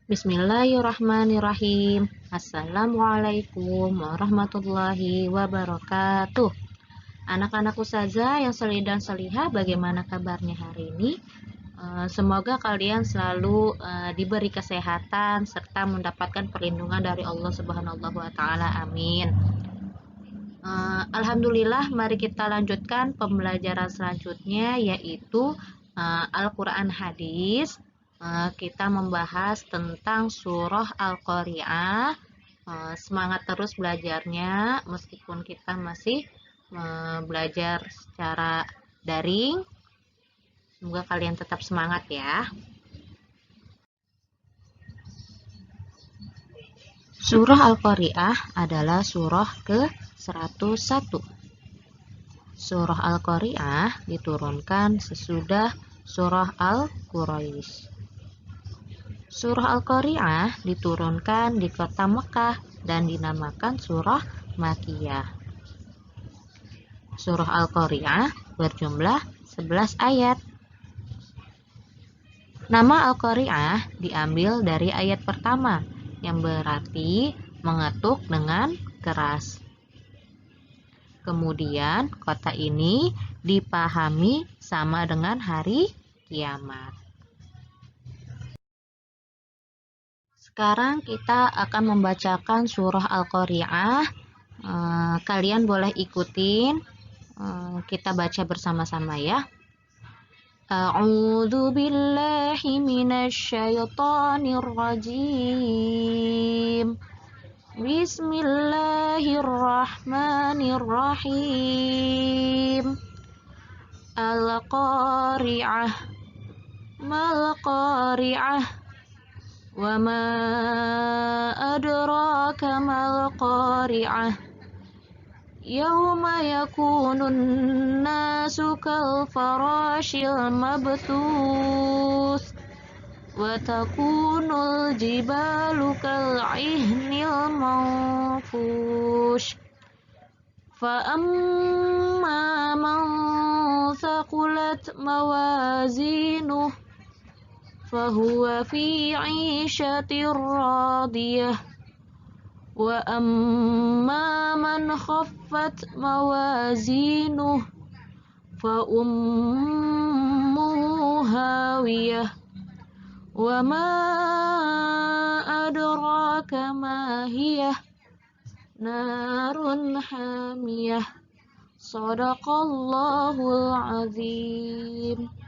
Bismillahirrahmanirrahim. Assalamualaikum warahmatullahi wabarakatuh. Anak-anak ustazah yang solih dan solihah, bagaimana kabarnya hari ini? Semoga kalian selalu diberi kesehatan serta mendapatkan perlindungan dari Allah Subhanahu wa Ta'ala. Amin. Alhamdulillah, mari kita lanjutkan pembelajaran selanjutnya, yaitu Al-Quran Hadis. Kita membahas tentang surah Al-Qari'ah. Semangat terus belajarnya, meskipun kita masih belajar secara daring. Semoga kalian tetap semangat ya. Surah Al-Qari'ah adalah surah ke-101. Surah Al-Qari'ah diturunkan sesudah surah Al-Quraisy. Surah Al-Qari'ah diturunkan di kota Mekah dan dinamakan surah Makkiyah. Surah Al-Qari'ah berjumlah 11 ayat. Nama Al-Qari'ah diambil dari ayat pertama yang berarti mengetuk dengan keras. Kemudian kota ini dipahami sama dengan hari kiamat. Sekarang kita akan membacakan surah Al-Qari'ah. Kalian boleh ikutin. Kita baca bersama-sama ya. A'udzu billahi minasyaitonir rajim. Bismillahirrahmanirrahim. Al-Qari'ah. Mal-Qari'ah. Wa ma adraka mal qari'ah. Yauma yakunun nasu kal farashil mabthus. Wa takunul jibalu kal ihnil manfush. Fa amma man thaqulat mawazinuh فهو في عيشة راضية وأما من خفت موازينه فأمه هاوية وما أدراك ما هي نار حامية صدق الله العظيم.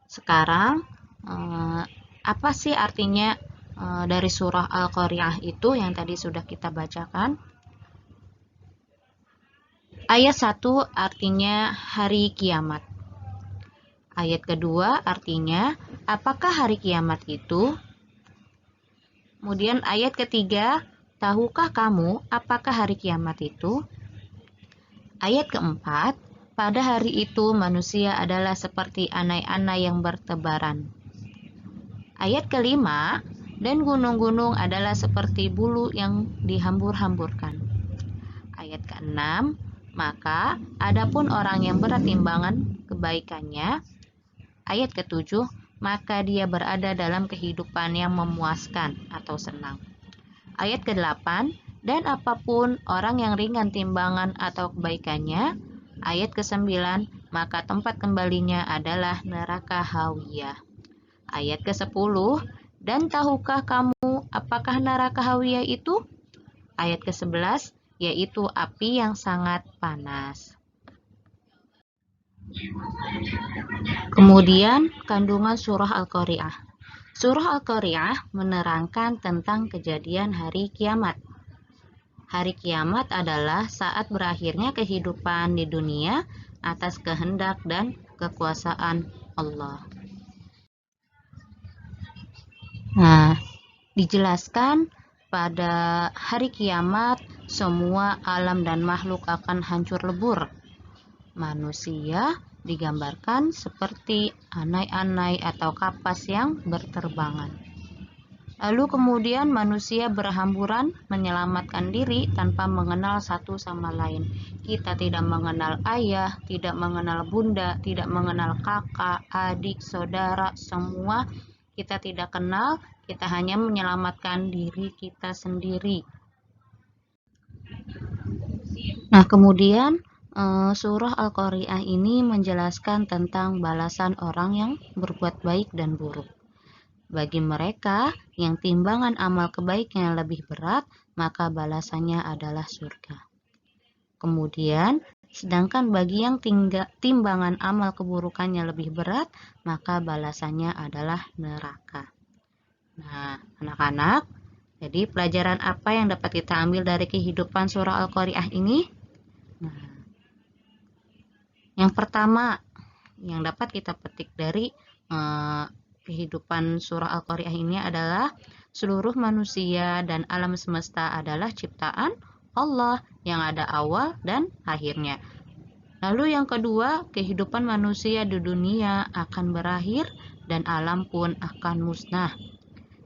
Sekarang apa sih artinya dari surah Al-Qari'ah itu yang tadi sudah kita bacakan? Ayat 1 artinya hari kiamat. Ayat kedua artinya apakah hari kiamat itu? Kemudian ayat ketiga, tahukah kamu apakah hari kiamat itu? Ayat keempat, pada hari itu manusia adalah seperti anai-anai yang bertebaran. Ayat kelima, dan gunung-gunung adalah seperti bulu yang dihambur-hamburkan. Ayat keenam, maka adapun orang yang berat timbangan kebaikannya. Ayat ketujuh, maka dia berada dalam kehidupan yang memuaskan atau senang. Ayat ke-8, dan apapun orang yang ringan timbangan atau kebaikannya. Ayat ke-9, maka tempat kembalinya adalah neraka hawiyah. Ayat ke-10, dan tahukah kamu apakah neraka hawiyah itu? Ayat ke-11, yaitu api yang sangat panas. Kemudian kandungan surah Al-Qari'ah. Surah Al-Qari'ah menerangkan tentang kejadian hari kiamat. Hari kiamat adalah saat berakhirnya kehidupan di dunia atas kehendak dan kekuasaan Allah. Dijelaskan pada hari kiamat semua alam dan makhluk akan hancur lebur. Manusia digambarkan seperti anai-anai atau kapas yang berterbangan. Lalu kemudian manusia berhamburan menyelamatkan diri tanpa mengenal satu sama lain. Kita tidak mengenal ayah, tidak mengenal bunda, tidak mengenal kakak, adik, saudara, semua kita tidak kenal, kita hanya menyelamatkan diri kita sendiri. Nah, kemudian surah Al-Qari'ah ini menjelaskan tentang balasan orang yang berbuat baik dan buruk. Bagi mereka yang timbangan amal kebaikan lebih berat, maka balasannya adalah surga. Kemudian, sedangkan bagi yang timbangan amal keburukannya lebih berat, maka balasannya adalah neraka. Nah, anak-anak, jadi pelajaran apa yang dapat kita ambil dari kehidupan surah Al-Qari'ah ini? Nah, yang pertama yang dapat kita petik dari kehidupan surah Al-Qari'ah ini adalah seluruh manusia dan alam semesta adalah ciptaan Allah yang ada awal dan akhirnya. Lalu yang kedua, kehidupan manusia di dunia akan berakhir dan alam pun akan musnah.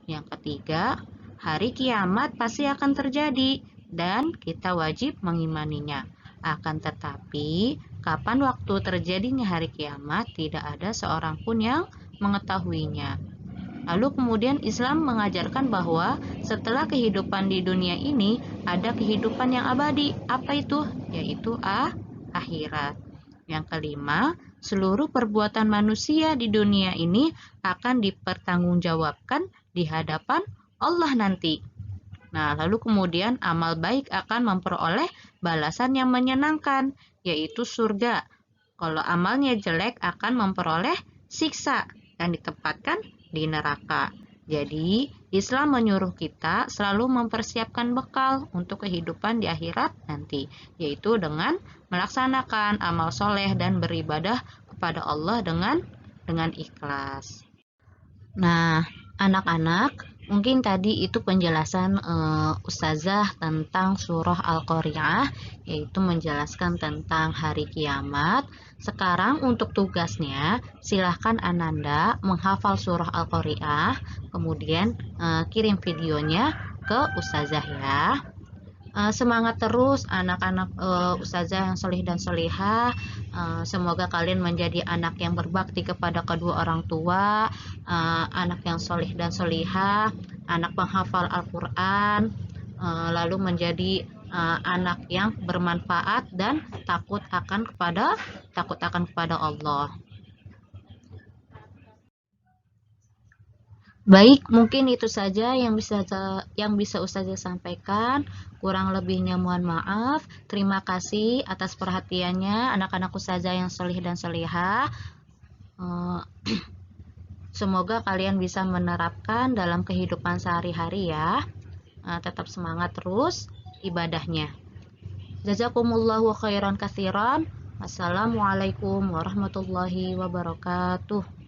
Yang ketiga, hari kiamat pasti akan terjadi dan kita wajib mengimaninya. Akan tetapi, kapan waktu terjadinya hari kiamat tidak ada seorang pun yang mengetahuinya. Lalu kemudian Islam mengajarkan bahwa setelah kehidupan di dunia ini ada kehidupan yang abadi. Apa itu? Yaitu akhirat. Yang kelima, seluruh perbuatan manusia di dunia ini akan dipertanggungjawabkan di hadapan Allah nanti. Nah, lalu kemudian amal baik akan memperoleh balasan yang menyenangkan, yaitu surga. Kalau amalnya jelek akan memperoleh siksa dan ditempatkan di neraka. Jadi, Islam menyuruh kita selalu mempersiapkan bekal untuk kehidupan di akhirat nanti, yaitu dengan melaksanakan amal soleh dan beribadah kepada Allah dengan ikhlas. Nah, anak-anak, mungkin tadi itu penjelasan Ustazah tentang surah Al-Qari'ah, yaitu menjelaskan tentang hari kiamat. Sekarang untuk tugasnya, silahkan Ananda menghafal surah Al-Qari'ah, kemudian kirim videonya ke Ustazah ya. Semangat terus anak-anak Ustazah yang solih dan solihah. Semoga kalian menjadi anak yang berbakti kepada kedua orang tua, anak yang solih dan solihah, anak penghafal Al-Quran, lalu menjadi anak yang bermanfaat dan takut akan kepada Allah. Baik, mungkin itu saja yang bisa Ustazah sampaikan. Kurang lebihnya mohon maaf. Terima kasih atas perhatiannya anak-anak Ustazah yang solih dan solihah. Semoga kalian bisa menerapkan dalam kehidupan sehari-hari ya. Tetap semangat terus ibadahnya. Jazakumullahu khairan katsiran. Wassalamualaikum warahmatullahi wabarakatuh.